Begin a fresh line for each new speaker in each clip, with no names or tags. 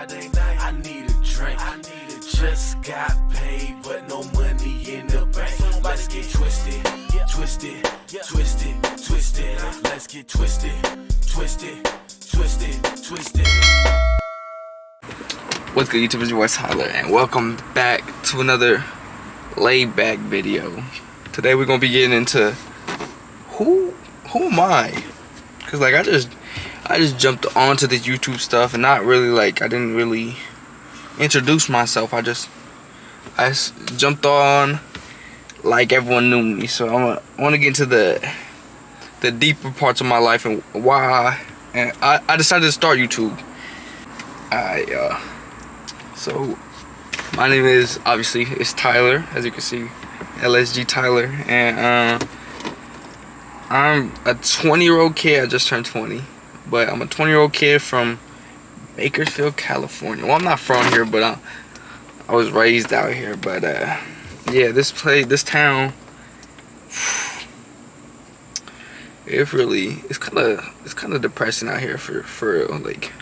Friday night, I need a drink. Just got paid, but no money in the bank. Let's get twisted, twisted, twisted, twisted. Let's get twisted, twisted, twisted, twisted.
What's good, YouTube? It's your boy Tyler, and welcome back to another laid back video. Today we're gonna be getting into who am I? Cause like I just jumped onto this YouTube stuff and not really I didn't really introduce myself. I just jumped on like everyone knew me. So I want to get into the deeper parts of my life and why. And I decided to start YouTube. So my name is it's Tyler, as you can see, LSG Tyler, and I'm a 20-year-old kid. I just turned 20, but I'm a 20-year-old kid from Bakersfield, California. Well, I'm not from here, but I was raised out here. But yeah, this town, it's kind of depressing out here for real. Like,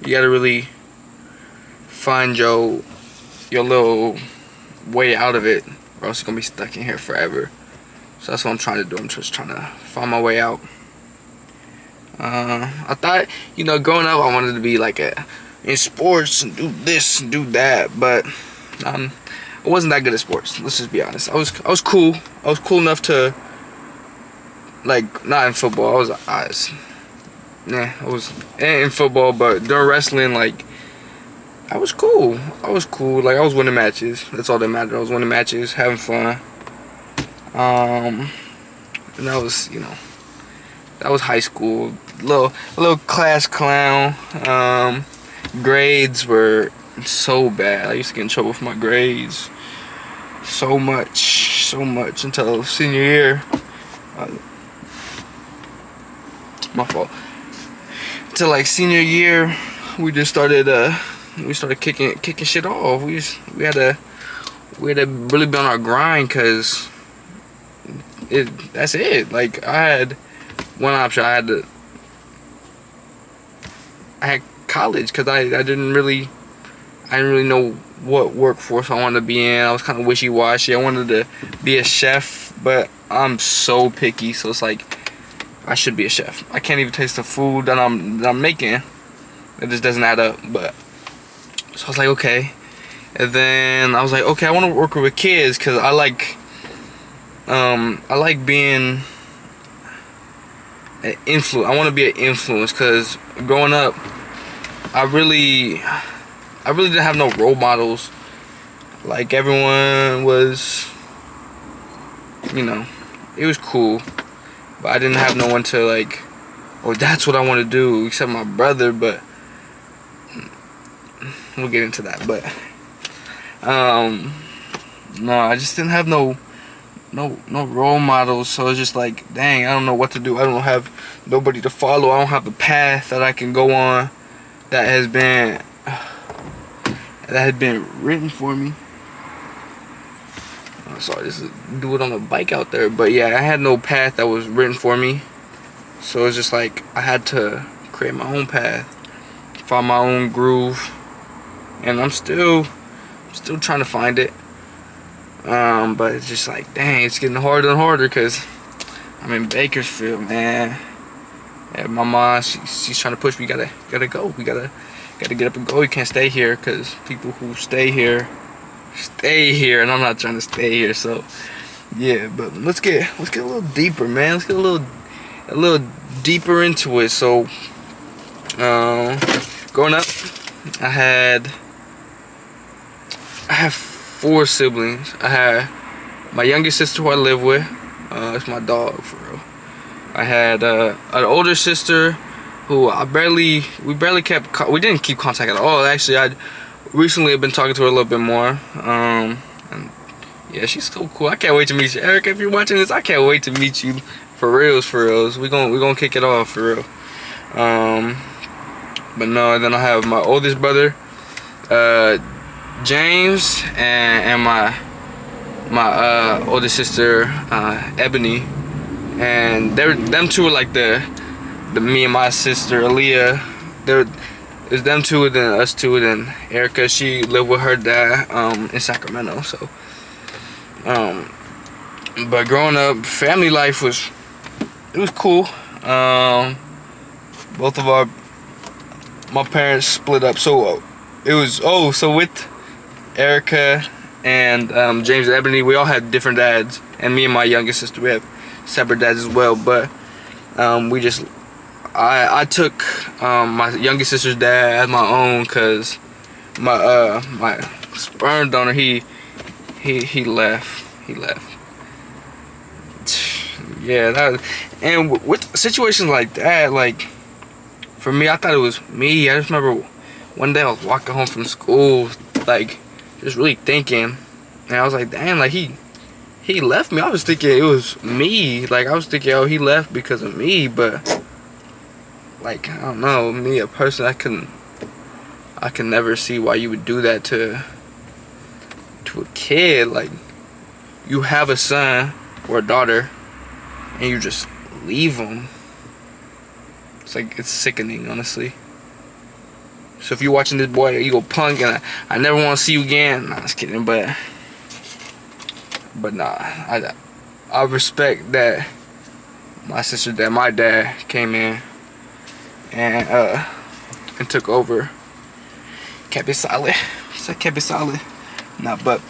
you gotta really find your little way out of it, or else you're gonna be stuck in here forever. So that's what I'm trying to do. I'm just trying to find my way out. I thought, growing up I wanted to be in sports and do this and do that, but I wasn't that good at sports. Let's just be honest. I was cool. I was cool enough to not in football. I was in football, but during wrestling, I was cool. I was winning matches. That's all that mattered. I was winning matches, having fun. And that was, that was high school. Little class clown. Grades were so bad. I used to get in trouble for my grades. So much until senior year. My fault. Until senior year, we just started kicking shit off. We had to really be on our grind, cause that's it. I had one option. I had college, cause I didn't really know what workforce I wanted to be in. I was kind of wishy-washy. I wanted to be a chef, but I'm so picky. So it's I should be a chef. I can't even taste the food that I'm making. It just doesn't add up. But so I was okay. And then I was okay, I want to work with kids, cause I like being an influence. I want to be an influence, cause growing up, I really didn't have no role models. Everyone was, it was cool, but I didn't have no one to oh, that's what I want to do, except my brother. But we'll get into that. But no, I just didn't have no role models. So it's just dang, I don't know what to do. I don't have nobody to follow. I don't have a path that I can go on that had been written for me. I'm sorry, this is do it on a bike out there. But yeah, I had no path that was written for me. So it's just I had to create my own path, find my own groove, and I'm still trying to find it. But it's just dang, it's getting harder and harder, because I'm in Bakersfield, man. And my mom, she's trying to push me. Gotta go. We gotta get up and go. You can't stay here, because people who stay here, and I'm not trying to stay here. So yeah, but let's get a little deeper, man. Let's get a little deeper into it. So growing up, I have 4 siblings. I had my youngest sister, who I live with. It's my dog, for real. I had an older sister who we didn't keep contact at all. Actually, I recently have been talking to her a little bit more. And yeah, she's so cool. I can't wait to meet you, Erica. If you're watching this, I can't wait to meet you. For reals. We gonna kick it off, for real. But no, then I have my oldest brother, James, and my oldest sister, Ebony. And them two were the me and my sister Aaliyah. It's them two, then us two, then Erica. She lived with her dad in Sacramento. So, but growing up, family life was cool. Both of my parents split up. So so with Erica and James and Ebony, we all had different dads, and me and my youngest sister, we have separate dads as well. But I took my youngest sister's dad as my own, because my sperm donor, he left. Yeah, and with situations like that, like for me, I thought it was me. I just remember one day I was walking home from school, like just really thinking, and I was like, damn, like he left me. I was thinking it was me. Like, I was thinking, oh, he left because of me. But like, I don't know, me, a person, I can never see why you would do that to a kid. Like, you have a son or a daughter and you just leave them. It's like, it's sickening, honestly. So if you're watching this, boy, you go punk, and I never want to see you again. Nah, just kidding, but nah, I respect that my dad came in and took over. Kept it solid. Kept it solid. Nah, but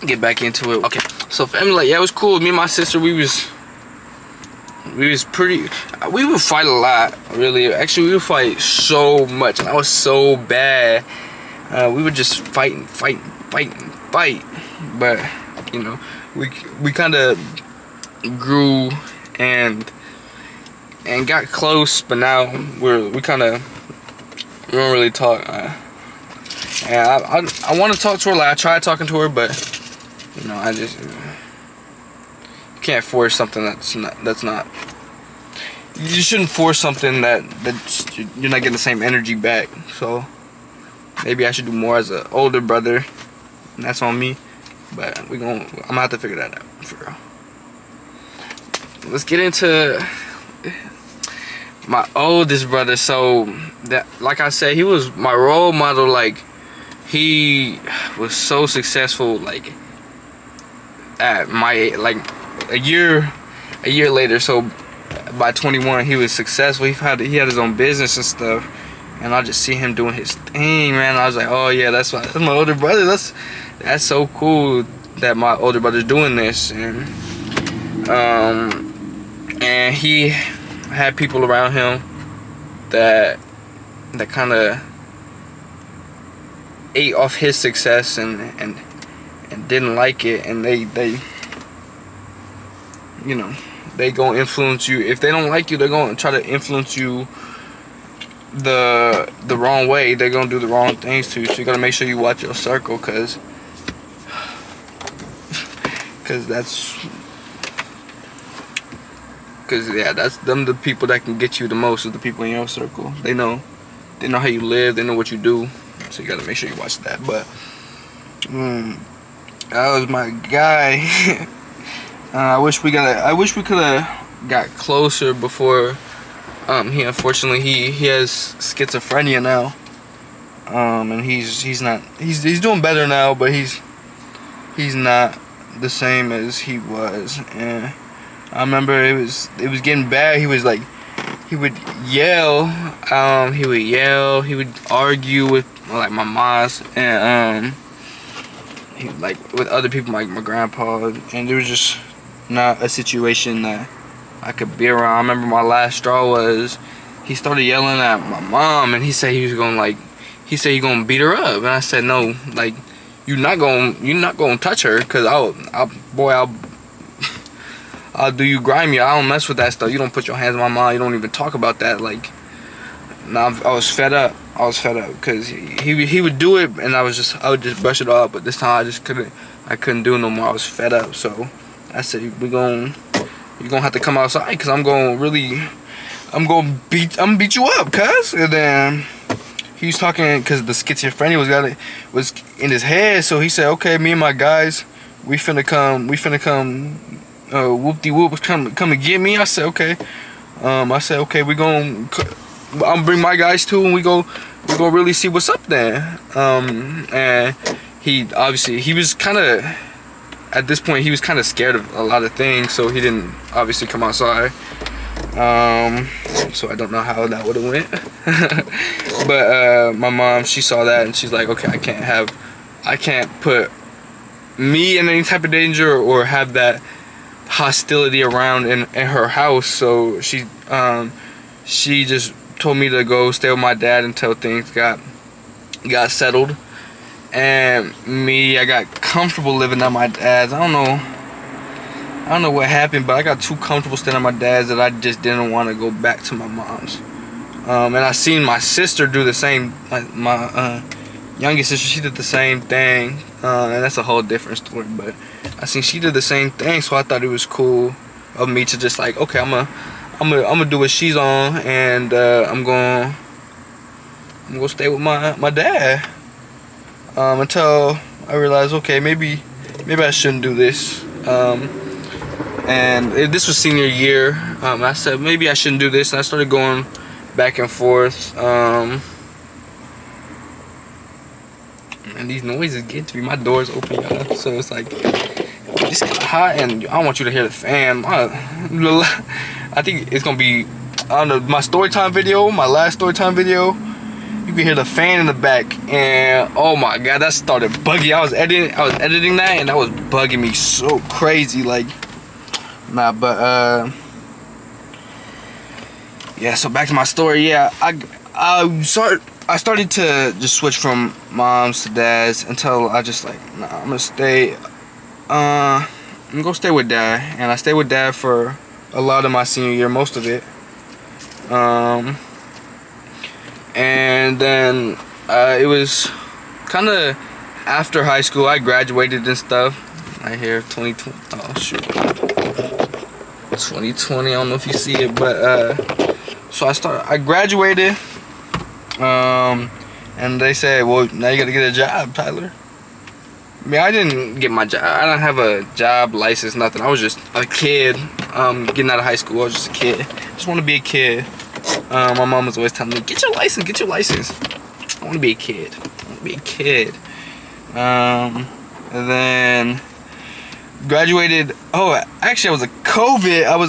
get back into it. Okay, so family, like, yeah, it was cool. Me and my sister, we would fight a lot, really. Actually, we would fight so much, and I was so bad. We would just fight. But you know, we kind of grew and got close, but now we don't really talk. And I want to talk to her. Like, I tried talking to her, but you know, I just you can't force something that's not. You shouldn't force something that you're not getting the same energy back. So maybe I should do more as an older brother, and that's on me. But I'm gonna have to figure that out for real. Let's get into my oldest brother. So that, like I said, he was my role model. Like, he was so successful. Like, at my, like, a year later. So by 21, he was successful. He had his own business and stuff. And I just see him doing his thing, man. I was like, oh yeah, that's my older brother. That's so cool that my older brother's doing this. And he had people around him that kind of ate off his success and didn't like it, and they you know, they gonna influence you. If they don't like you, they're gonna try to influence you the wrong way. They're gonna do the wrong things to you. So you gotta make sure you watch your circle, cause yeah, that's them, the people that can get you the most, is the people in your circle. They know how you live, they know what you do, so you gotta make sure you watch that. But that was my guy. I wish we could have got closer before. He unfortunately he has schizophrenia now. And he's doing better now, but he's not the same as he was. And I remember it was getting bad. He would yell, he would argue with, like, my moms, and he, like, with other people, like my grandpa, and there was just not a situation that I could be around. I remember my last straw was he started yelling at my mom, and he said he gonna beat her up, and I said, no, like, you're not gonna touch her, cause I'll do you grimy. I don't mess with that stuff. You don't put your hands on my mom. You don't even talk about that. Like, I was fed up. Because he would do it, and I would just brush it off. But this time I couldn't do it no more. I was fed up. So I said, you're gonna have to come outside, because I'm gonna beat you up, cuz. And then he was talking, because the schizophrenia was in his head. So he said, okay, me and my guys, we finna come whoop-de-whoop, come and get me. I said, okay. We gonna I'm gonna bring my guys too, and we go really see what's up there. And he was kind of, at this point, he was kind of scared of a lot of things, so he didn't obviously come outside. So I don't know how that would have went. But my mom, she saw that and she's like, okay, I can't put me in any type of danger or have that hostility around in her house. So she just told me to go stay with my dad until things got settled. And me, I got comfortable living at my dad's. I don't know what happened, but I got too comfortable staying at my dad's that I just didn't want to go back to my mom's. And I seen my sister do the same. My youngest sister, she did the same thing, and that's a whole different story. But I seen she did the same thing, so I thought it was cool of me to just like, okay, I'm gonna do what she's on, and I'm gonna stay with my dad until I realized, okay, maybe I shouldn't do this. And this was senior year. I said maybe I shouldn't do this, and I started going back and forth. And these noises get to me. My door's open, y'all, so it's like it's kind of hot, and I don't want you to hear the fan. I think it's gonna be on my story time video, my last story time video. You can hear the fan in the back, and oh my god, that started bugging. I was editing that, and that was bugging me so crazy, like. Nah, but yeah. So back to my story. Yeah, I started to just switch from moms to dads until I just like, nah, I'm gonna stay. I'm gonna stay with dad, and I stayed with dad for a lot of my senior year, most of it. And then it was kind of after high school. I graduated and stuff. Right here, 2020. Oh shoot. 2020, I don't know if you see it, but so I graduated, and they said, well, now you gotta get a job, Tyler. I mean, I didn't get my job. I don't have a job license, nothing. I was just a kid, getting out of high school. I was just a kid. Just want to be a kid. My mom was always telling me, get your license, get your license. I want to be a kid. I want to be a kid. And then graduated. Oh, actually, I was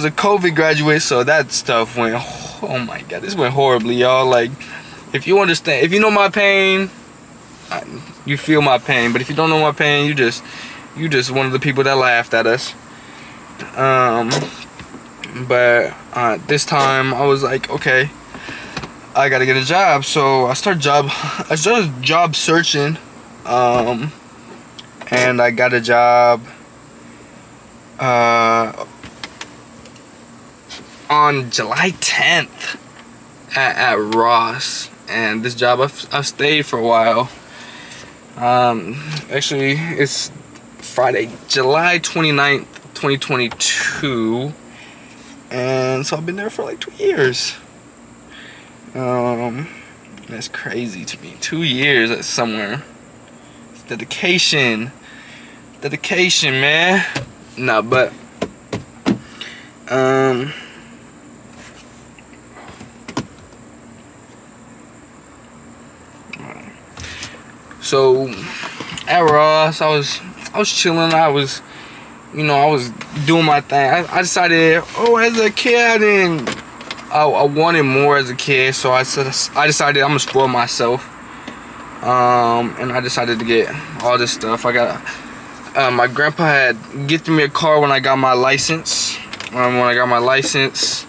a COVID graduate, so that stuff went, oh my god, this went horribly, y'all. Like, if you understand, if you know my pain, you feel my pain. But if you don't know my pain, you just one of the people that laughed at us. But this time I was like, okay, I gotta get a job. So I started job searching, and I got a job on July 10th at Ross, and this job I've stayed for a while. Actually, it's Friday, July 29th, 2022, and so I've been there for like 2 years. That's crazy to me. 2 years at somewhere. It's dedication, man. Nah, but so at Ross, I was chilling. I was doing my thing. I decided, as a kid, I wanted more as a kid, so I decided I'm gonna spoil myself. And I decided to get all this stuff. I got my grandpa had gifted me a car when I got my license. When I got my license,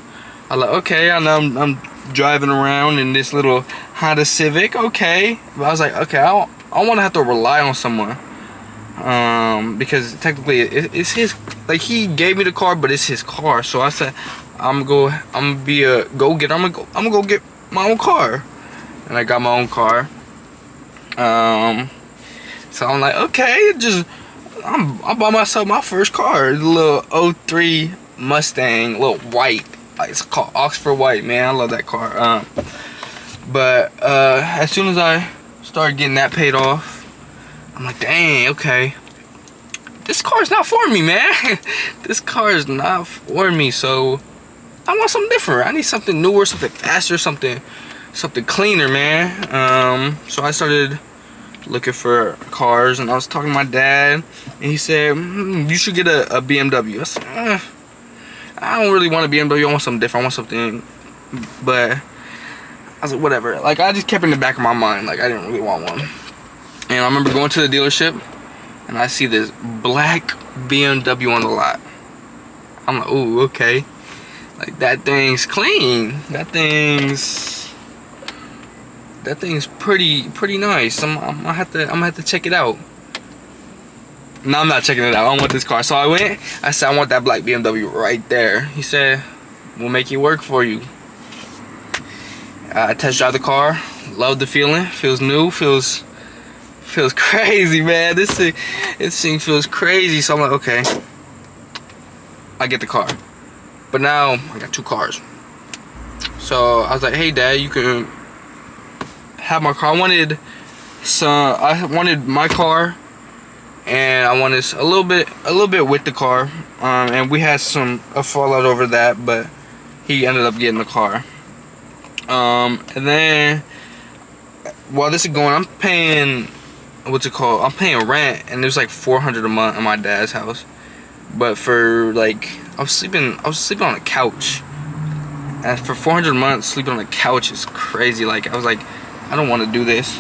I was like, okay, I know I'm driving around in this little Honda Civic, okay. But I was like, okay, I don't want to have to rely on someone, because technically it's his. Like, he gave me the car, but it's his car. So I said, I'm gonna be a go-getter. I'm gonna go get my own car, and I got my own car. So I'm like, okay, I bought myself my first car, the little 03 Mustang, little white. It's called Oxford White, man. I love that car. But as soon as I started getting that paid off, I'm like, dang, okay, this car's not for me, man. This car is not for me. So I want something different. I need something newer, something faster, something something cleaner, man. So I started looking for cars, and I was talking to my dad, and he said, you should get a BMW. I said, I don't really want a BMW. I want something different. I want something, but I was like, whatever. Like, I just kept it in the back of my mind. Like, I didn't really want one. And I remember going to the dealership, and I see this black BMW on the lot. I'm like, ooh, okay. Like, that thing's clean. That thing's pretty nice. I'm gonna have to check it out. No, I'm not checking it out. I don't want this car. So I went. I said, I want that black BMW right there. He said, we'll make it work for you. I test drive the car. Love the feeling. Feels new. Feels crazy, man. This thing feels crazy. So I'm like, okay. I get the car. But now I got two cars. So I was like, hey, Dad, you can have my car. I wanted my car, and I wanted a little bit with the car. And we had a fallout over that, but he ended up getting the car. And then while this is going, I'm paying, what's it called? I'm paying rent, and it was like $400 a month in my dad's house. But for like, I was sleeping on a couch. And for $400 a month, sleeping on a couch is crazy. Like, I was like, I don't want to do this.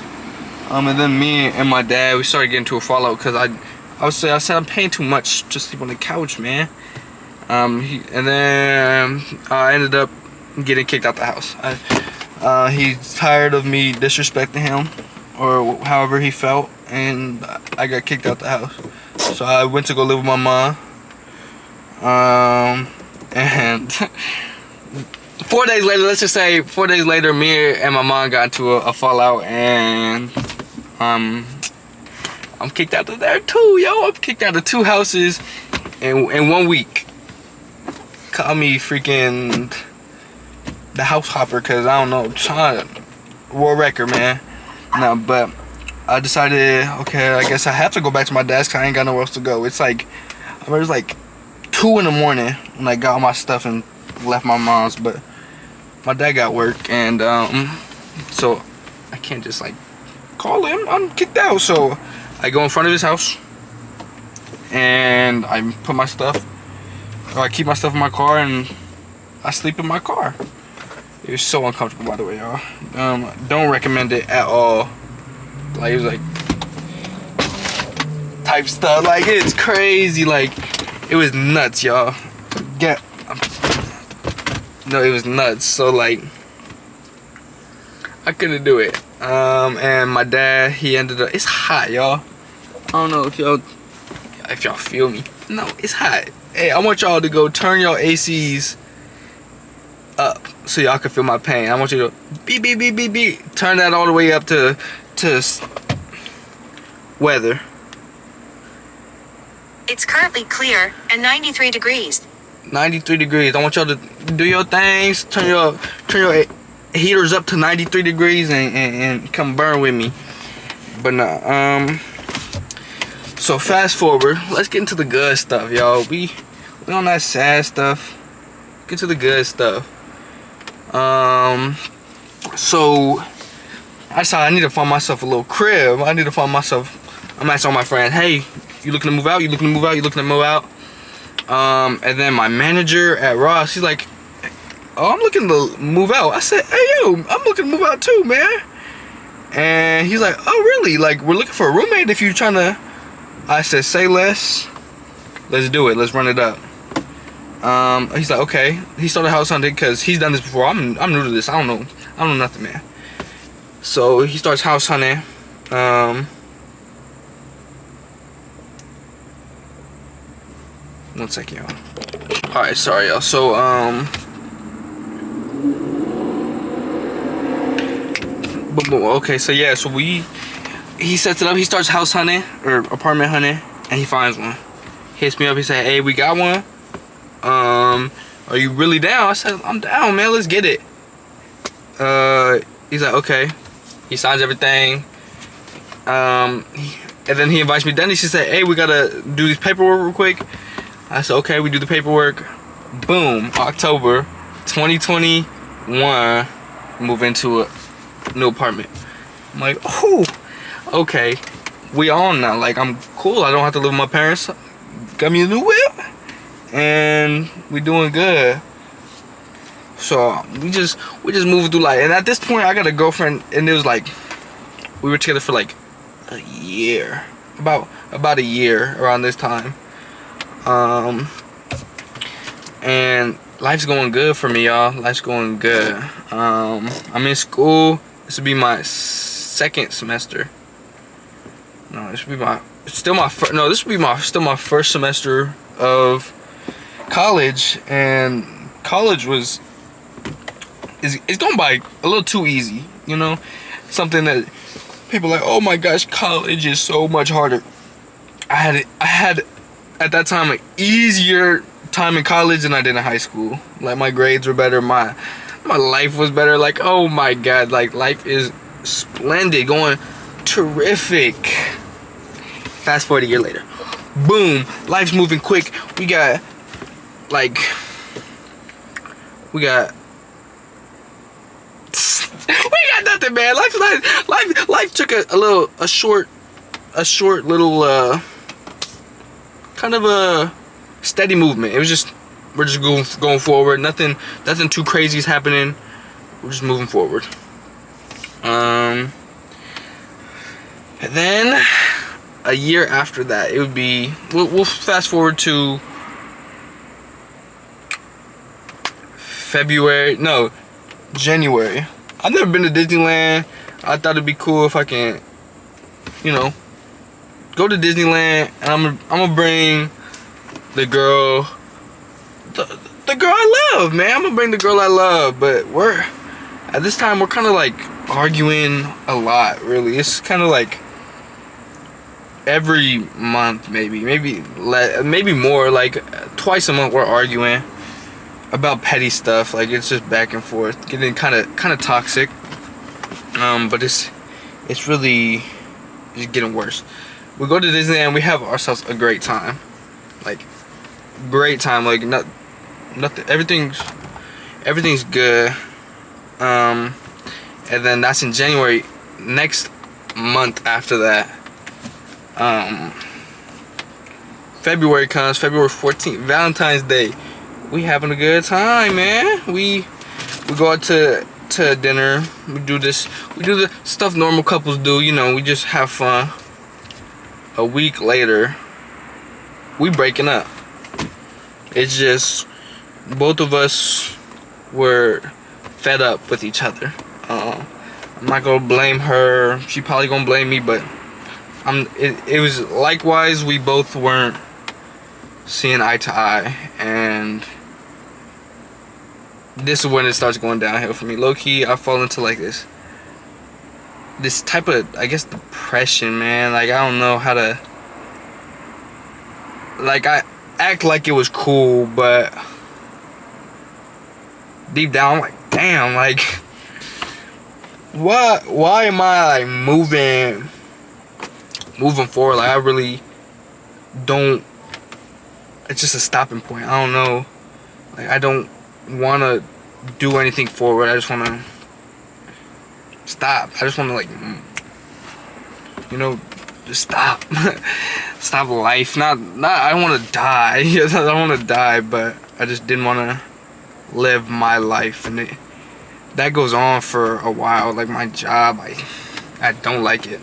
And then me and my dad, we started getting into a fallout because I said I'm paying too much to sleep on the couch, man. And then I ended up getting kicked out the house. He's tired of me disrespecting him, or however he felt, and I got kicked out the house. So I went to go live with my mom. And 4 days later, let's just say 4 days later, me and my mom got into a fallout, and I'm kicked out of there too, yo. I'm kicked out of 2 houses in 1 week. Call me freaking the house hopper, cause I don't know, world record, man. No, but I decided, okay, I guess I have to go back to my dad's, cause I ain't got nowhere else to go. It's like, I mean, it was like 2 in the morning when I got all my stuff and left my mom's, but my dad got work, and so I can't just like call him. I'm kicked out. So I go in front of his house, and I put my stuff, or I keep my stuff in my car, and I sleep in my car. It was so uncomfortable, by the way, y'all. Don't recommend it at all. Like, it was like type stuff. Like, it's crazy. Like, it was nuts, y'all. No, it was nuts. So like, I couldn't do it. And my dad, he ended up. It's hot, y'all. I don't know if y'all feel me. No, it's hot. Hey, I want y'all to go turn your ACs up so y'all can feel my pain. I want you to beep beep beep beep beep. Turn that all the way up to weather.
It's currently clear and 93 degrees.
93 degrees. I want y'all to do your things. Turn your heaters up to 93 degrees and come burn with me. But no, so fast forward. Let's get into the good stuff, y'all. We on that sad stuff. Get to the good stuff. So I decided I need to find myself a little crib. I'm asking all my friends, hey, you looking to move out? You looking to move out? You looking to move out? And then my manager at Ross, he's like, oh, I'm looking to move out. I said, hey, yo, I'm looking to move out too, man. And he's like, oh, really? Like, we're looking for a roommate if you're trying to. I said, say less. Let's do it. Let's run it up. He's like, okay. He started house hunting because he's done this before. I'm new to this. I don't know nothing, man. So he starts house hunting. One second, y'all. Alright, sorry, y'all. So, okay, so yeah, so he sets it up. He starts house hunting, or apartment hunting, and he finds one. Hits me up, he said, hey, we got one. Are you really down? I said, I'm down, man, let's get it. He's like, okay. He signs everything. And then he invites me down. He said, hey, we gotta do this paperwork real quick. I said, okay, we do the paperwork. Boom, October 2021. move into a new apartment. I'm like, oh, okay, we on now. Like, I'm cool. I don't have to live with my parents. Got me a new whip, and we doing good. So we just moving through life. And at this point, I got a girlfriend, and it was like we were together for like a year, about a year around this time. And life's going good for me, y'all. Life's going good. I'm in school. This will be my second semester. No, this will be still my first semester of college, and college is going by a little too easy, you know? Something that people are like, oh my gosh, college is so much harder. I had at that time an easier time in college than I did in high school. Like, my grades were better, my life was better. Like, oh my god, like, life is splendid, going terrific. Fast forward a year later, boom, life's moving quick. We got nothing, man. Life took a short little kind of a steady movement. It was just, we're just going forward. Nothing too crazy is happening. We're just moving forward. And then a year after that, it would be, we'll fast forward to January. I've never been to Disneyland. I thought it'd be cool if I can, you know, go to Disneyland, and I'm gonna bring the girl I love, man. I'm gonna bring the girl I love, but at this time we're kind of like arguing a lot, really. It's kind of like every month, maybe more, like twice a month we're arguing about petty stuff. Like, it's just back and forth, getting kind of toxic. But it's really just getting worse. We go to Disneyland, we have ourselves a great time. Like, nothing, everything's good. And then that's in January. Next month after that, February comes, February 14th, Valentine's Day. We having a good time, man. We go out to dinner. We do the stuff normal couples do, you know. We just have fun. A week later, we breaking up. It's just, both of us were fed up with each other. I'm not gonna blame her. She probably gonna blame me, but it was likewise. We both weren't seeing eye to eye, and this is when it starts going downhill for me. Low key, I fall into like this type of, I guess, depression, man. Like, I don't know how to, like, I act like it was cool, but deep down I'm like, damn, like, why am I like moving forward? Like, I really don't, it's just a stopping point. I don't know, like, I don't want to do anything forward. I just want to stop. I just want to, like, you know, just stop. Stop life. Not I don't want to die. I don't want to die, but I just didn't want to live my life, and that goes on for a while. Like, my job, I don't like it.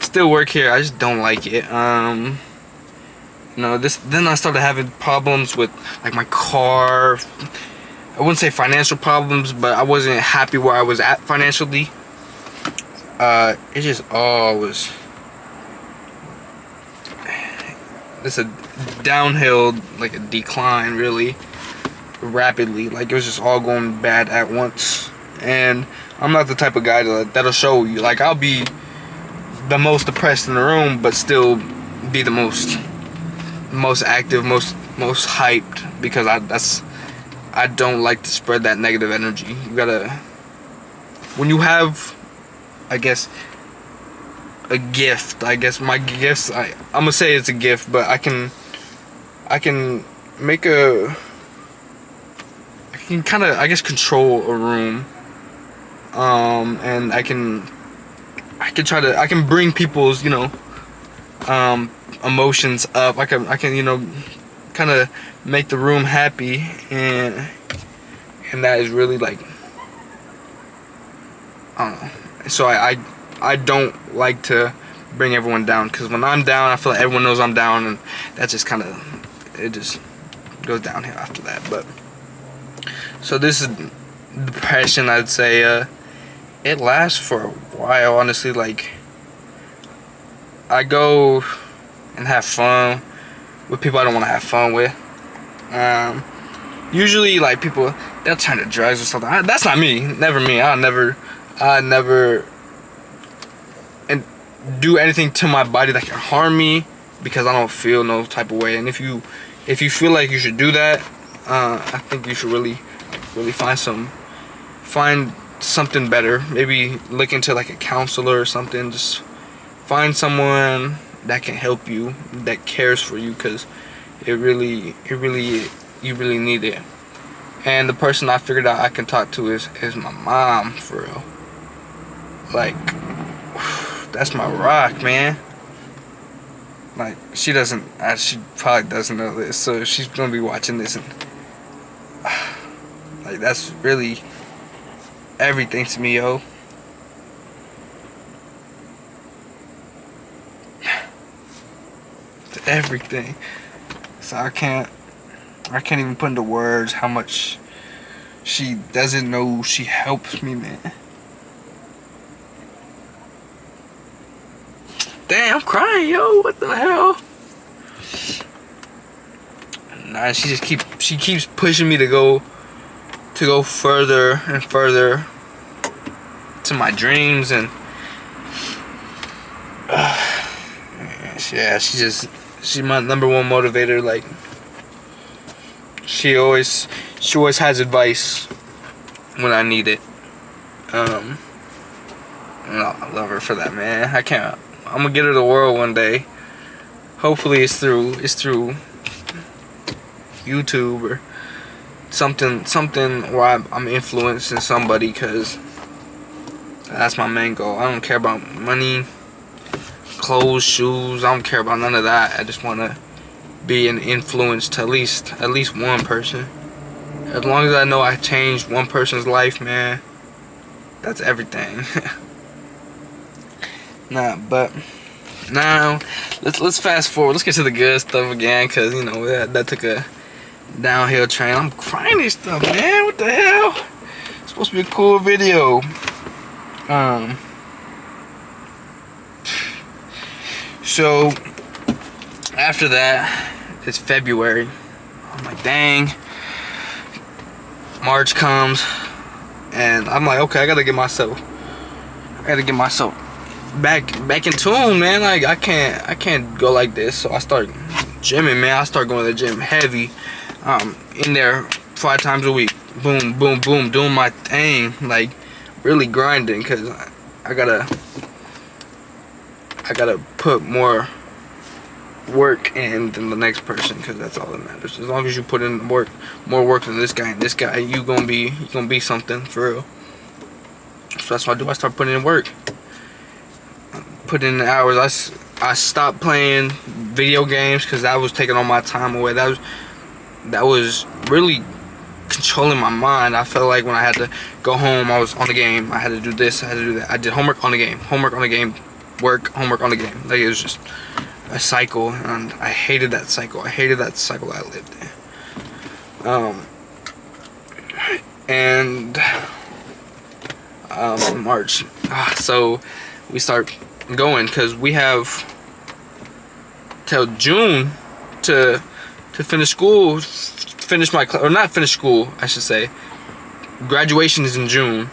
Still work here, I just don't like it. You know, then I started having problems with, like, my car. I wouldn't say financial problems, but I wasn't happy where I was at financially. It just all was, it's a downhill, like a decline, really rapidly. Like, it was just all going bad at once. And I'm not the type of guy that'll show you. Like, I'll be the most depressed in the room, but still be the most active, most hyped, because I don't like to spread that negative energy. You gotta, when you have, I guess, a gift. I guess my gifts, I'm gonna say it's a gift, but I can make I can kind of, I guess, control a room and I can bring people's, emotions up. I can kind of make the room happy, and that is really like, I don't know. So I don't like to bring everyone down, because when I'm down, I feel like everyone knows I'm down, and that just kind of, it just goes downhill after that. But so this is depression, I'd say. It lasts for a while, honestly. Like, I go and have fun with people I don't want to have fun with. Usually, like, people, they'll turn to drugs or something. That's not me. Never me. I never and do anything to my body that can harm me, because I don't feel no type of way. And if you feel like you should do that, I think you should really find something better. Maybe look into like a counselor or something. Just find someone that can help you, that cares for you, because you really need it. And the person I figured out I can talk to is my mom, for real. Like, that's my rock, man. Like, she probably doesn't know this, so she's gonna be watching this, and like, that's really everything to me, yo. It's everything. So I can't even put into words how much she doesn't know she helps me, man. Damn, I'm crying, yo. What the hell? Nah, she keeps pushing me to go further and further to my dreams, and yeah, she's my number one motivator. Like, she always has advice when I need it. And I love her for that, man. I'm gonna get her the world one day. Hopefully it's through YouTube or something where I'm influencing somebody, because that's my main goal. I don't care about money, clothes, shoes. I don't care about none of that. I just want to be an influence to at least one person. As long as I know I changed one person's life, man, that's everything. Nah, but now let's fast forward. Let's get to the good stuff again, because that took a downhill train. I'm crying and stuff, man. What the hell? It's supposed to be a cool video. So after that, it's February. I'm like, dang. March comes, and I'm like, okay, I gotta get myself back in tune, man. Like, I can't go like this. So I start gymming, man. I start going to the gym heavy. In there 5 times a week. Boom, boom, boom, doing my thing, like really grinding, because I gotta put more work in than the next person, because that's all that matters. As long as you put in more work than this guy and this guy, you gonna be something for real. So that's what I do. I start putting in work, put in the hours. I stopped playing video games, because that was taking all my time away. That was really controlling my mind. I felt like when I had to go home, I was on the game. I had to do this, I had to do that. I did homework on the game, work, homework on the game. Like, it was just a cycle, and I hated that cycle. I hated that cycle I lived in. And March, so we start going, because we have till June to finish school, not finish school, I should say. Graduation is in June,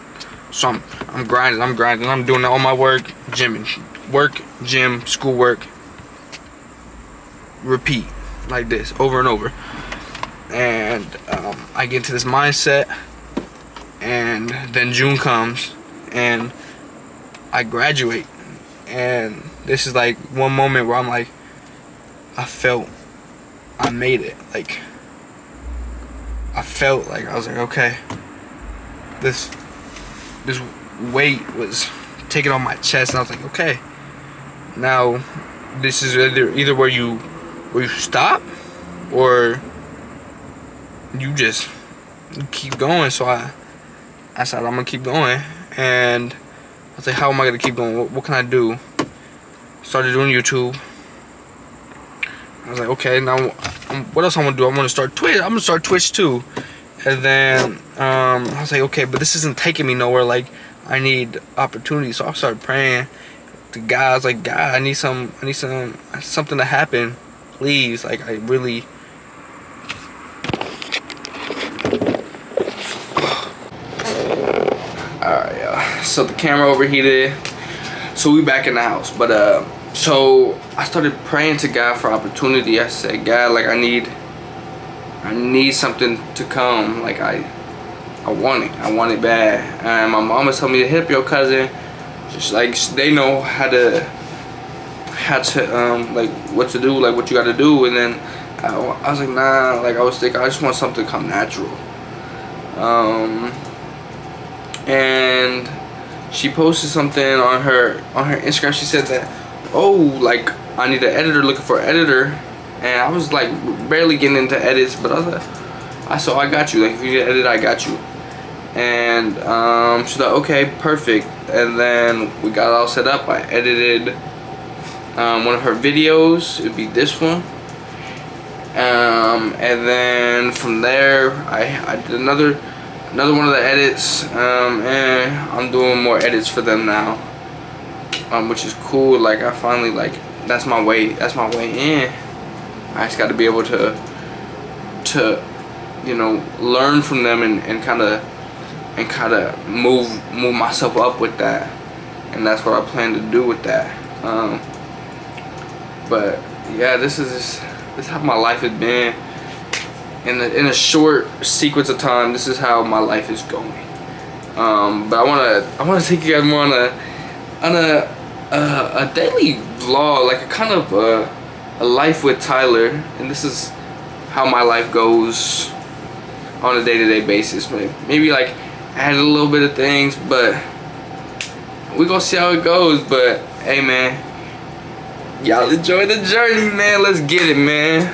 so I'm grinding. I'm doing all my work, gym, schoolwork, repeat like this over and over. And I get into this mindset, and then June comes, and I graduate, and this is like one moment where I'm like, I felt I made it. Like, I felt like I was like, okay, this weight was taken off my chest, and I was like, okay, now this is either where you stop or you just keep going. So I said I'm gonna keep going, and I was like, how am I gonna keep going? What can I do? Started doing YouTube. I was like, okay, now what else I'm gonna do? I'm gonna start Twitch. I'm gonna start Twitch too. And then I was like, okay, but this isn't taking me nowhere. Like, I need opportunity. So I started praying to God. I was like, God, I need something to happen, please. Like, I really. Alright, y'all. So the camera overheated. So we back in the house. But so I started praying to God for opportunity. I said, God, like, I need something to come. Like, I want it bad. And my mama told me to hit up your cousin. Just like, they know how to like what to do, like what you got to do. And then I was like, nah. Like, I was thinking, I just want something to come natural. And she posted something on her Instagram. She said that, oh, like, I need an editor, looking for an editor. And I was like barely getting into edits, but I was like, I got you. Like, if you need an edit, I got you. And she's like, okay, perfect. And then we got it all set up. I edited one of her videos. It'd be this one. And then from there, I did another one of the edits. And I'm doing more edits for them now, which is cool. Like, I finally, like, that's my way in. I just got to be able to you know, learn from them and kind of move myself up with that, and that's what I plan to do with that. But yeah, this is how my life has been in a short sequence of time. This is how my life is going. But I wanna take you guys more on a daily vlog, like a kind of a life with Tyler, and this is how my life goes on a day-to-day basis. Maybe like add a little bit of things, but we gonna see how it goes. But hey, man, y'all enjoy the journey, man. Let's get it, man.